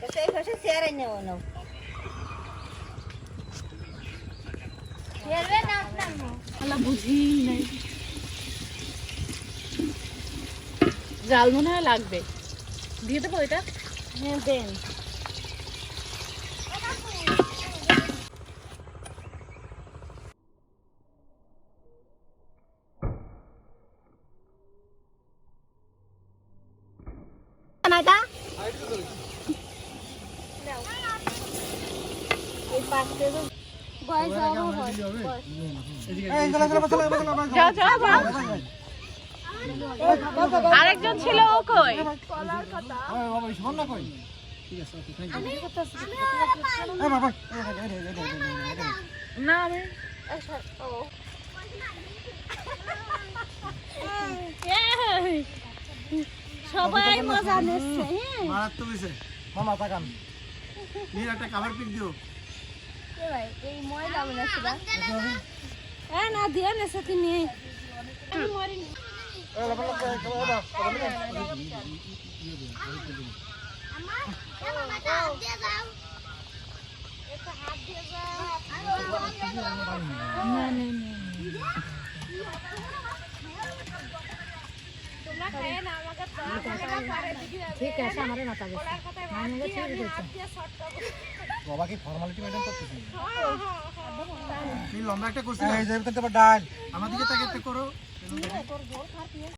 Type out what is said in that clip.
সেই পাশে চেয়ারে নেও নাও হেলবে না আপনার আলা বুঝি নাই জাল মনে হয় লাগবে দিয়ে দেবো এটা হ্যাঁ দেন নাইটা এই পাশে বয় যাও যাও যাও যাও আরেকজন ছিল ও কই কলার কথা বাবা শোন না কই ঠিক আছে ওকে থ্যাঙ্ক ইউ বাবা না আমি সবাই মজা নিচ্ছে মারাত তো হইছে মামা তাকান নির একটা কভার পিক দিও কে ভাই এই ময়লা বলে সেটা না দিয়া নেছে তুমি মরি এ বাবা বাবা ঠিক আছে আমারে না তাবে বাবা কি ফর্মালিটি মেইনটেইন করতেছেন এই লম্বা একটা করছিস এই যে করতে পার ডাল আমাদেরকে তাকে করো